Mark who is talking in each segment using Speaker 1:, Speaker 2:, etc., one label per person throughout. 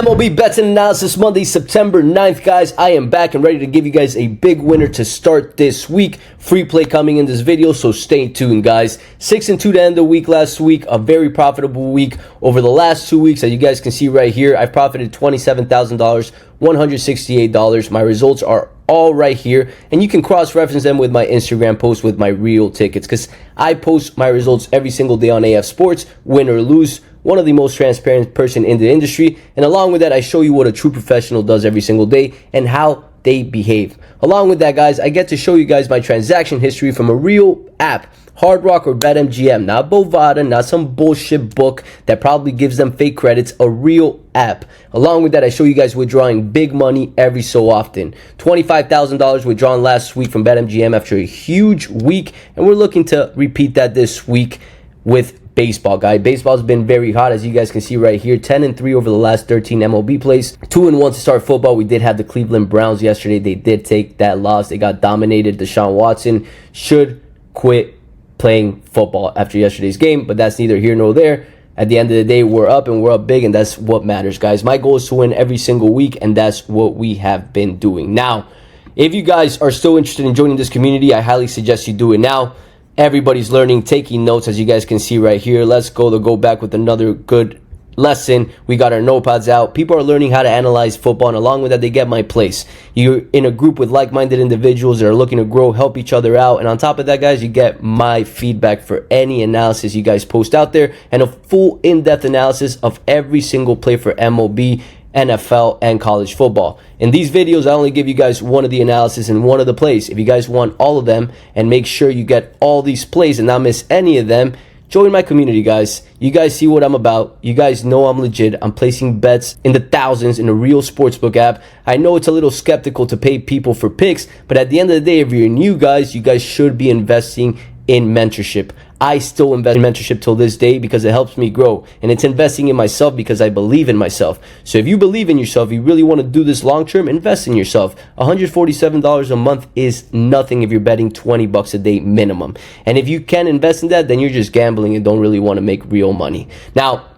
Speaker 1: MLB Bets and Analysis Monday, September 9th, guys. I am back and ready to give you guys a big winner to start this week. Free play coming in this video, so stay tuned, guys. 6-2 to end the week last week. A very profitable week. Over the last 2 weeks, as you guys can see right here, I've profited $27,000, $168. My results are all right here, and you can cross-reference them with my Instagram post with my real tickets, because I post my results every single day on AF Sports, win or lose. One of the most transparent person in the industry, and along with that, I show you what a true professional does every single day and how they behave. Along with that, guys, I get to show you guys my transaction history from a real app, Hard Rock or BetMGM, not Bovada, not some bullshit book that probably gives them fake credits, a real app. Along with that, I show you guys withdrawing big money every so often. $25,000 withdrawn last week from BetMGM after a huge week, and we're looking to repeat that this week with baseball, guy. Baseball's been very hot, as you guys can see right here. 10-3 over the last 13 MLB plays. 2-1 to start football. We did have the Cleveland Browns yesterday. They did take that loss. They got dominated. Deshaun Watson should quit playing football after yesterday's game, but that's neither here nor there. At the end of the day, we're up, and we're up big, and that's what matters, guys. My goal is to win every single week, and that's what we have been doing. Now, if you guys are still interested in joining this community, I highly suggest you do it now. Everybody's learning, taking notes, as you guys can see right here. Let's go back with another good lesson. We got our notepads out. People are learning how to analyze football, and along with that, they get my place. You're in a group with like-minded individuals that are looking to grow, help each other out, and on top of that, guys, you get my feedback for any analysis you guys post out there, and a full in-depth analysis of every single play for MLB, NFL, and college football. In these videos, I only give you guys one of the analysis and one of the plays. If you guys want all of them and make sure you get all these plays and not miss any of them, join my community, guys. You guys see what I'm about. You guys know I'm legit. I'm placing bets in the thousands in a real sportsbook app. I know it's a little skeptical to pay people for picks, but at the end of the day, if you're new, guys, you guys should be investing in mentorship. I still invest in mentorship till this day because it helps me grow, and it's investing in myself because I believe in myself. So if you believe in yourself, you really want to do this long term, invest in yourself. $147 a month is nothing if you're betting $20 a day minimum. And if you can invest in that, then you're just gambling and don't really want to make real money. Now,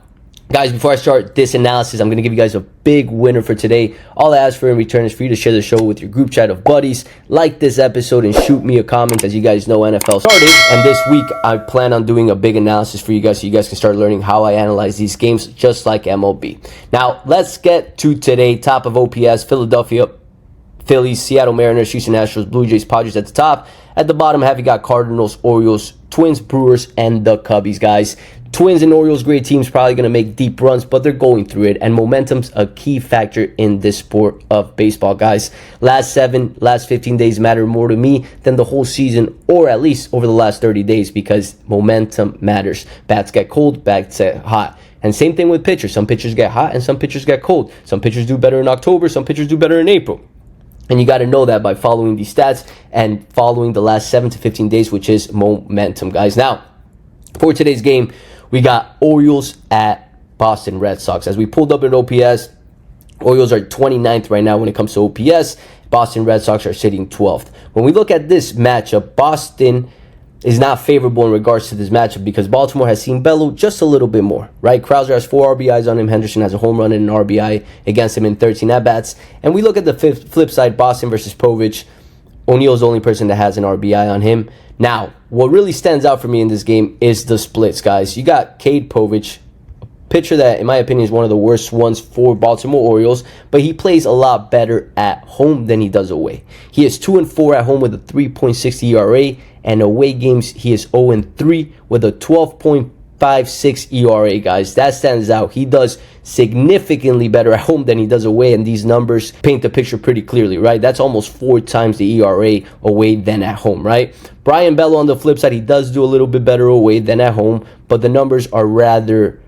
Speaker 1: guys, before I start this analysis, I'm going to give you guys a big winner for today. All I ask for in return is for you to share the show with your group chat of buddies, like this episode, and shoot me a comment. As you guys know, NFL started, and this week I plan on doing a big analysis for you guys so you guys can start learning how I analyze these games just like MLB. Now, let's get to today. Top of OPS, Philadelphia Phillies, Seattle Mariners, Houston Astros, Blue Jays, Padres at the top. At the bottom, have you got Cardinals, Orioles, Twins, Brewers, and the Cubbies, guys. Twins and Orioles, great teams, probably going to make deep runs, but they're going through it, and momentum's a key factor in this sport of baseball, guys. Last 15 days matter more to me than the whole season, or at least over the last 30 days, because momentum matters. Bats get cold, bats get hot. And same thing with pitchers. Some pitchers get hot, and some pitchers get cold. Some pitchers do better in October, some pitchers do better in April. And you got to know that by following these stats and following the last 7 to 15 days, which is momentum, guys. Now, for today's game, we got Orioles at Boston Red Sox. As we pulled up at OPS, Orioles are 29th right now when it comes to OPS. Boston Red Sox are sitting 12th. When we look at this matchup, Boston is not favorable in regards to this matchup because Baltimore has seen Bello just a little bit more, right? Krauser has 4 RBIs on him. Henderson has a home run and an RBI against him in 13 at-bats. And we look at the flip side, Boston versus Povich. O'Neal's the only person that has an RBI on him. Now, what really stands out for me in this game is the splits, guys. You got Cade Povich, a pitcher that, in my opinion, is one of the worst ones for Baltimore Orioles, but he plays a lot better at home than he does away. He is 2-4 at home with a 3.60 ERA, and away games, he is 0-3 with a 12.56 ERA, guys. That stands out. He does significantly better at home than he does away, and these numbers paint the picture pretty clearly, right? That's almost 4 times the ERA away than at home, right? Brian Bello, on the flip side, he does do a little bit better away than at home, but the numbers are rather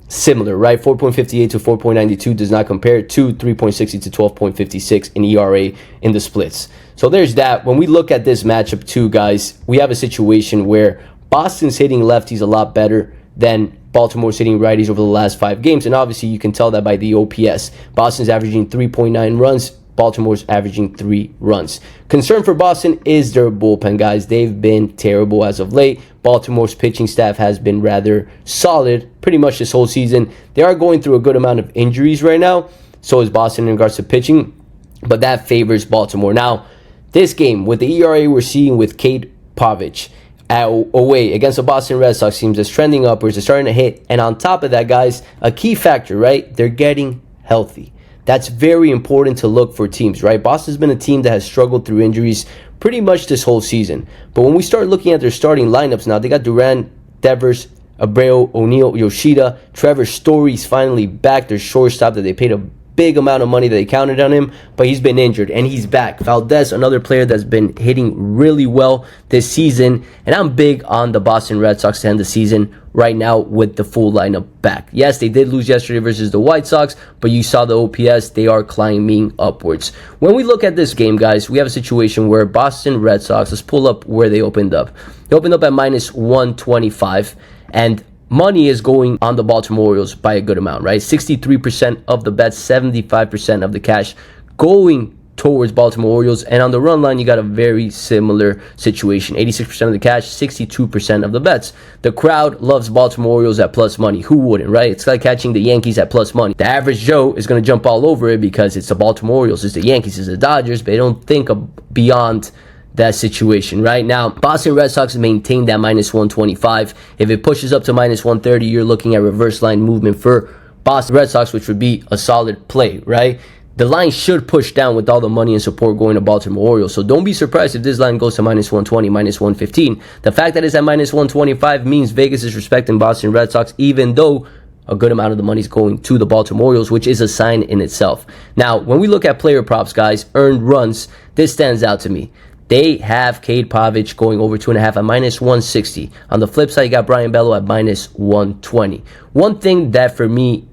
Speaker 1: similar, right? 4.58 to 4.92 does not compare to 3.60 to 12.56 in ERA in the splits. So there's that. When we look at this matchup too, guys, we have a situation where Boston's hitting lefties a lot better than Baltimore's hitting righties over the last 5 games, and obviously you can tell that by the OPS. Boston's averaging 3.9 runs Baltimore's averaging 3 runs. Concern for Boston is their bullpen, guys. They've been terrible as of late. Baltimore's pitching staff has been rather solid pretty much this whole season. They are going through a good amount of injuries right now. So is Boston in regards to pitching, but that favors Baltimore. Now, this game, with the ERA we're seeing with Cade Pavich away against the Boston Red Sox teams, is trending upwards. They're starting to hit. And on top of that, guys, a key factor, right? They're getting healthy. That's very important to look for teams, right? Boston's been a team that has struggled through injuries pretty much this whole season. But when we start looking at their starting lineups now, they got Duran, Devers, Abreu, O'Neill, Yoshida, Trevor Story's finally back. Their shortstop that they paid a big amount of money that they counted on him, but he's been injured and he's back. Valdez, another player that's been hitting really well this season, and I'm big on the Boston Red Sox to end the season right now with the full lineup back. Yes, they did lose yesterday versus the White Sox, but you saw the OPS, they are climbing upwards. When we look at this game, guys, we have a situation where Boston Red Sox, let's pull up where they opened up. They opened up at minus 125, and money is going on the Baltimore Orioles by a good amount, right? 63% of the bets, 75% of the cash going towards Baltimore Orioles. And on the run line, you got a very similar situation. 86% of the cash, 62% of the bets. The crowd loves Baltimore Orioles at plus money. Who wouldn't, right? It's like catching the Yankees at plus money. The average Joe is going to jump all over it because it's the Baltimore Orioles, it's the Yankees, it's the Dodgers, but they don't think beyond that situation. Right now, Boston Red Sox maintain that minus 125. If it pushes up to minus 130, you're looking at reverse line movement for Boston Red Sox, which would be a solid play, right? The line should push down with all the money and support going to Baltimore Orioles. So don't be surprised if this line goes to minus 120, minus 115. The fact that it's at minus 125 means Vegas is respecting Boston Red Sox, even though a good amount of the money is going to the Baltimore Orioles, which is a sign in itself. Now, when we look at player props, guys, earned runs, this stands out to me. They have Cade Pavich going over 2.5 at minus 160. On the flip side, you got Brian Bello at minus 120. One thing that for me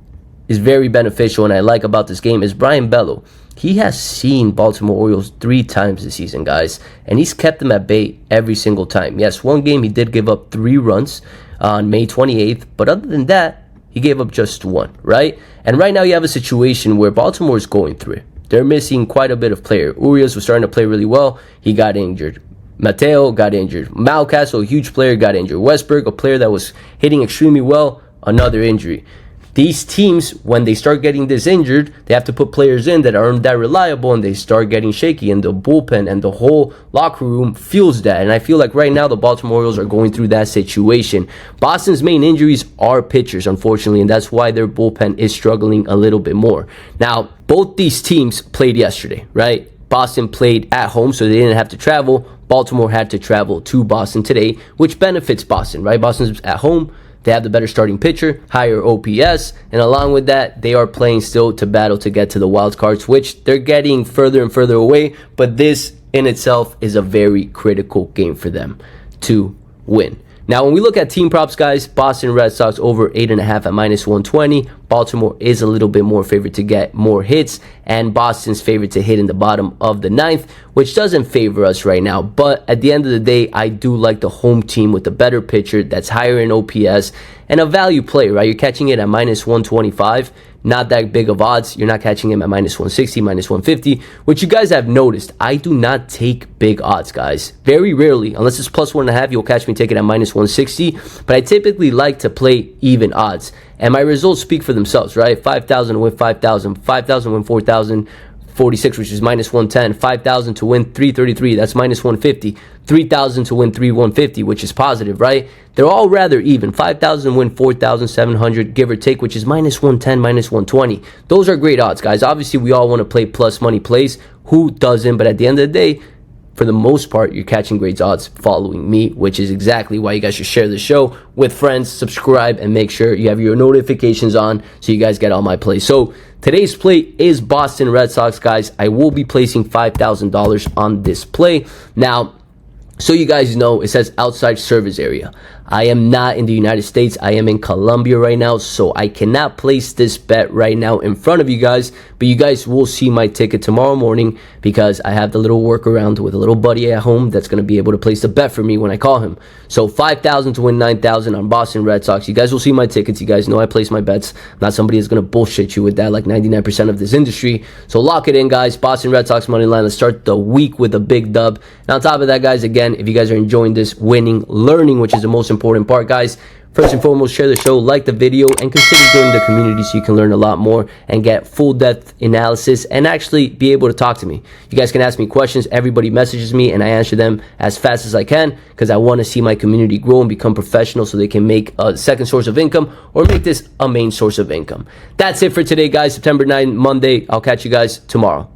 Speaker 1: is very beneficial and I like about this game is Brian Bello. He has seen Baltimore Orioles 3 times this season, guys, and he's kept them at bay every single time. Yes, one game he did give up 3 runs on May 28th, but other than that, he gave up just 1, right? And right now you have a situation where Baltimore is going through it. They're missing quite a bit of player. Urias was starting to play really well. He got injured. Mateo got injured. Mountcastle, a huge player, got injured. Westberg, a player that was hitting extremely well, another injury. These teams, when they start getting this injured, they have to put players in that aren't that reliable, and they start getting shaky, and the bullpen and the whole locker room feels that. And I feel like right now the Baltimore Orioles are going through that situation. Boston's main injuries are pitchers, unfortunately, and that's why their bullpen is struggling a little bit more. Now, both these teams played yesterday, right? Boston played at home, so they didn't have to travel. Baltimore had to travel to Boston today, which benefits Boston, right? Boston's at home. They have the better starting pitcher, higher OPS, and along with that, they are playing still to battle to get to the wild cards, which they're getting further and further away, but this in itself is a very critical game for them to win. Now, when we look at team props, guys, Boston Red Sox over 8.5 at minus 120. Baltimore is a little bit more favored to get more hits, and Boston's favored to hit in the bottom of the 9th, which doesn't favor us right now. But at the end of the day, I do like the home team with the better pitcher that's higher in OPS and a value play, right? You're catching it at minus 125. Not that big of odds. You're not catching him at minus 160, minus 150, which you guys have noticed. I do not take big odds, guys. Very rarely, unless it's plus 1.5, you'll catch me take it at minus 160. But I typically like to play even odds. And my results speak for themselves, right? 5,000 to win 5,000, 5,000 to win 4,046, which is minus 110, 5,000 to win 333, that's minus 150, 3,000 to win 3,150, which is positive, right? They're all rather even. 5,000 to win 4,700, give or take, which is minus 110, minus 120. Those are great odds, guys. Obviously, we all want to play plus money plays. Who doesn't? But at the end of the day, for the most part, you're catching great odds following me, which is exactly why you guys should share the show with friends, subscribe, and make sure you have your notifications on so you guys get all my plays. So today's play is Boston Red Sox, guys. I will be placing $5,000 on this play. Now, so you guys know, it says outside service area. I am not in the United States. I am in Colombia right now, so I cannot place this bet right now in front of you guys, but you guys will see my ticket tomorrow morning because I have the little workaround with a little buddy at home that's going to be able to place the bet for me when I call him. So 5,000 to win 9,000 on Boston Red Sox. You guys will see my tickets. You guys know I place my bets. I'm not somebody that's going to bullshit you with that like 99% of this industry. So lock it in, guys. Boston Red Sox money line. Let's start the week with a big dub. And on top of that, guys, again, if you guys are enjoying this, winning, learning, which is the most important part, guys, first and foremost, share the show, like the video, and consider joining the community so you can learn a lot more and get full depth analysis and actually be able to talk to me. You guys can ask me questions. Everybody messages me and I answer them as fast as I can because I want to see my community grow and become professional so they can make a second source of income or make this a main source of income. That's it for today, guys. September 9th, Monday. I'll catch you guys tomorrow.